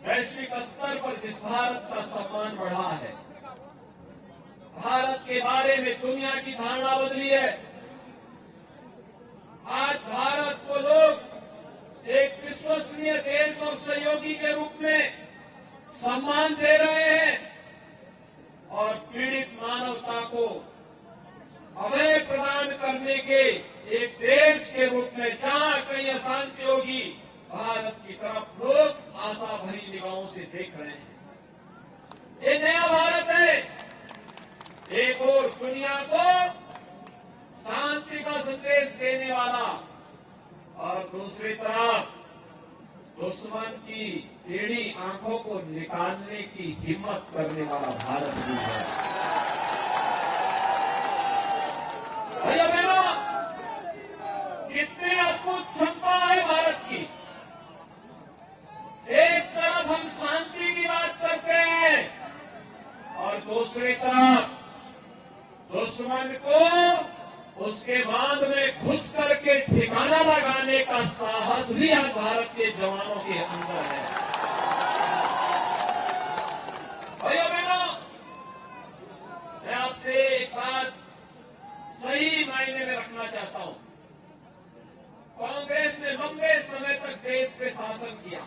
वैश्विक स्तर पर जिस भारत का सम्मान बढ़ा है, भारत के बारे में दुनिया की धारणा बदली है। आज भारत को लोग एक विश्वसनीय देश और सहयोगी के रूप में सम्मान दे रहे हैं और पीड़ित मानवता को अभय प्रदान करने के एक देश के रूप में जहां कहीं अशांति होगी, भारत की तरफ लोग आशा भरी निगाहों से देख रहे हैं। ये नया भारत है, एक और दुनिया को शांति का संदेश देने वाला और दूसरी तरफ दुश्मन की टेढ़ी आंखों को निकालने की हिम्मत करने वाला भारत भी है। भैया बहनों, कितनी अद्भुत क्षमता है भारत की। एक तरफ हम शांति की बात करते हैं और दूसरी तरफ दुश्मन को उसके बांध में घुस करके ठिकाना लगाने का साहस भी आज भारत के जवानों के अंदर है। भाइयों बहनों, मैं आपसे एक बात सही मायने में रखना चाहता हूं। कांग्रेस ने लंबे समय तक देश पे शासन किया,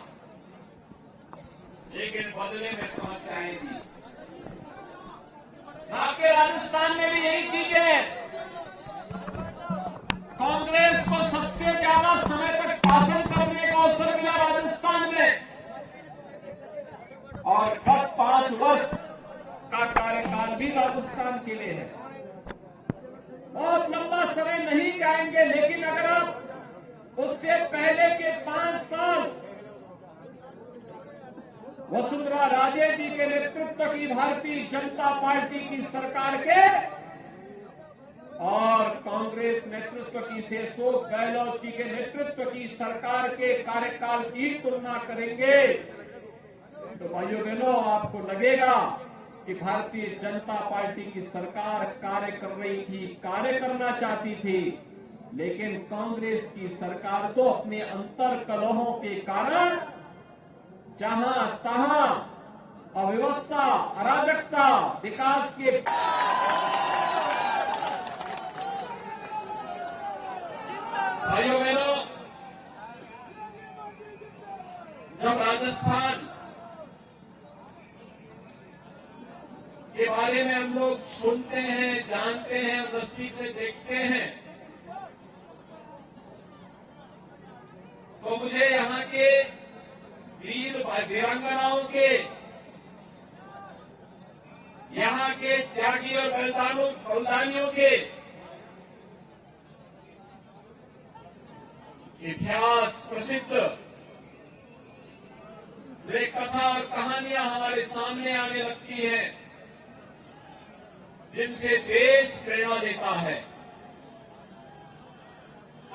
लेकिन बदले में समस्याएं दी। आपके राजस्थान में भी यही चीज है। कांग्रेस को सबसे ज्यादा समय तक शासन करने का अवसर मिला राजस्थान में और गत 5 वर्ष का कार्यकाल भी राजस्थान के लिए है। बहुत लंबा समय नहीं जाएंगे, लेकिन अगर आप उससे पहले के 5 साल वसुंधरा राजे जी के नेतृत्व की भारतीय जनता पार्टी की सरकार के और कांग्रेस नेतृत्व की से अशोक गहलोत जी के नेतृत्व की सरकार के कार्यकाल की तुलना करेंगे तो भाइयों बहनों, आपको लगेगा कि भारतीय जनता पार्टी की सरकार कार्य कर रही थी, कार्य करना चाहती थी, लेकिन कांग्रेस की सरकार तो अपने अंतर कलहों के कारण जहां तहां अव्यवस्था, अराजकता, विकास के भाइयों बहनों, जब राजस्थान के बारे में हम लोग सुनते हैं, जानते हैं, दृष्टि से देखते हैं, तो मुझे यहाँ के वीर वीरांगनाओं के, यहाँ के त्यागी और बलिदानियों के इतिहास प्रसिद्ध वे कथा और कहानियां हमारे सामने आने लगती हैं, जिनसे देश प्रेरणा लेता है।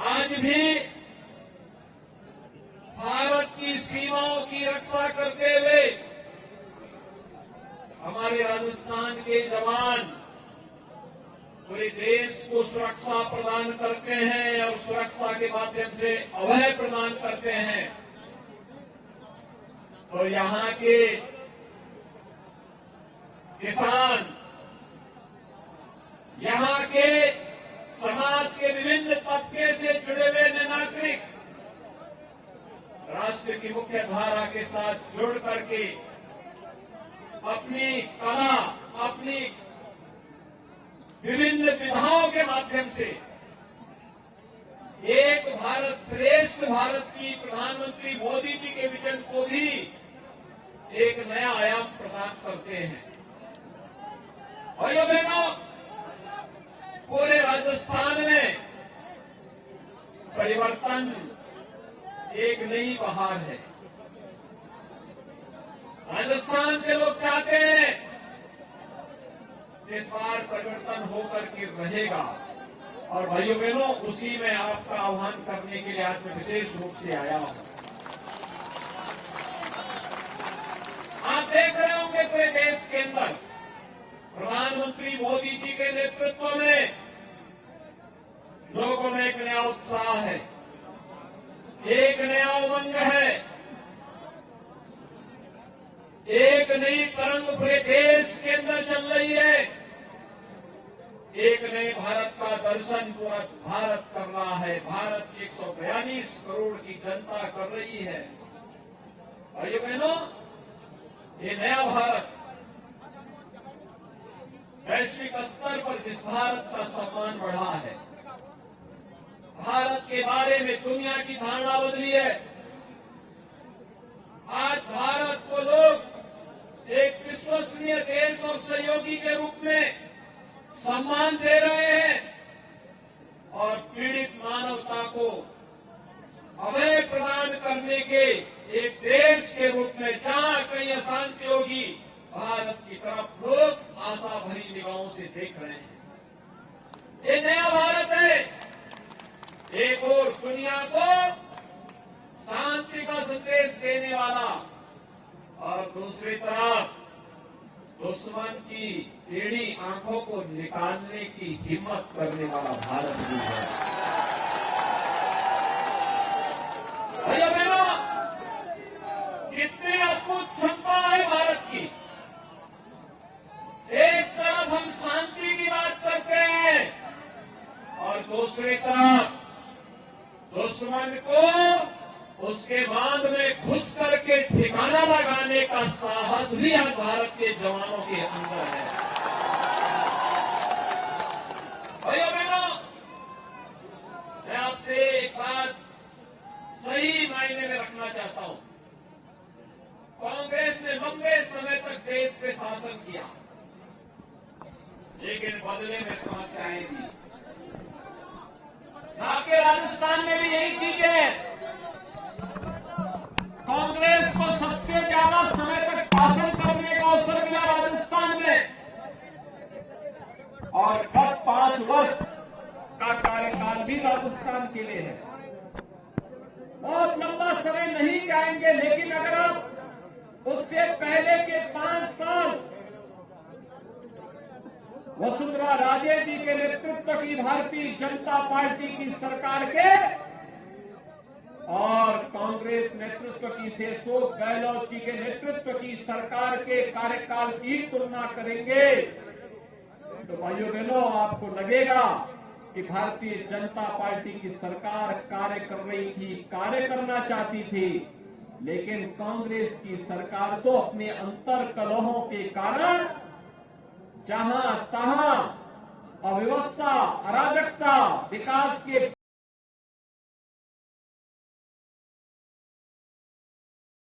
आज भी भारत की सीमाओं की रक्षा करते हुए हमारे राजस्थान के जवान पूरे देश को सुरक्षा प्रदान करते हैं और सुरक्षा के माध्यम से अभय प्रदान करते हैं। तो यहाँ के किसान, यहाँ के समाज के विभिन्न तबके से जुड़े हुए नागरिक राष्ट्र की मुख्य धारा के साथ जुड़ करके अपनी कला, अपनी विभिन्न विधाओं के माध्यम से एक भारत श्रेष्ठ भारत की प्रधानमंत्री मोदी जी के विजन को भी एक नया आयाम प्रदान करते हैं। भाइयों बहनों, पूरे राजस्थान में परिवर्तन एक नई बहार है। राजस्थान के लोग चाहते हैं इस बार परिवर्तन होकर के रहेगा और भाइयों बहनों, उसी में आपका आह्वान करने के लिए आज मैं विशेष रूप से आया हूं। आप देख रहे होंगे पूरे देश के अंदर प्रधानमंत्री मोदी जी के नेतृत्व में लोगों में एक नया उत्साह है, एक नया उमंग है। नई तरंग पूरे देश के अंदर चल रही है। एक नए भारत का दर्शन पूरा भारत कर रहा है। भारत की 142 करोड़ की जनता कर रही है। भाइयों बहनों, ये नया भारत वैश्विक स्तर पर जिस भारत का सम्मान बढ़ा है, भारत के बारे में दुनिया की धारणा बदली है। आज भारत को लोग एक विश्वसनीय देश और सहयोगी के रूप में सम्मान दे रहे हैं और पीड़ित मानवता को अभय प्रदान करने के एक देश के रूप में जहां कहीं अशांति होगी, भारत की तरफ लोग आशा भरी निगाहों से देख रहे हैं। ये नया भारत है। एक और दुनिया को शांति का संदेश देने वाला और दूसरी तरफ दुश्मन की टेढ़ी आंखों को निकालने की हिम्मत करने वाला भारत भी है। भैया बहनों, कितनी अद्भुत क्षमता है भारत की। एक तरफ हम शांति की बात करते हैं और दूसरी तरफ दुश्मन को उसके बांध में घुस करके ठिकाना लगाने का साहस भी आज भारत के जवानों के अंदर है। भाइयों बहनों, मैं आपसे एक बात सही मायने में रखना चाहता हूं। कांग्रेस ने लंबे समय तक देश पे शासन किया, लेकिन बदले में समस्याएं दी। आपके राजस्थान में भी यही चीज है। कांग्रेस को सबसे ज्यादा समय तक शासन करने का अवसर मिला राजस्थान में और गत 5 वर्ष का कार्यकाल भी राजस्थान के लिए है। बहुत लंबा समय नहीं जाएंगे, लेकिन अगर आप उससे पहले के 5 साल वसुंधरा राजे जी के नेतृत्व की भारतीय जनता पार्टी की सरकार के और कांग्रेस नेतृत्व की से अशोक गहलोत जी के नेतृत्व की सरकार के कार्यकाल की तुलना करेंगे तो भाइयों बहनों, आपको लगेगा कि भारतीय जनता पार्टी की सरकार कार्य कर रही थी, कार्य करना चाहती थी, लेकिन कांग्रेस की सरकार तो अपने अंतर कलहों के कारण जहां तहां अव्यवस्था, अराजकता, विकास के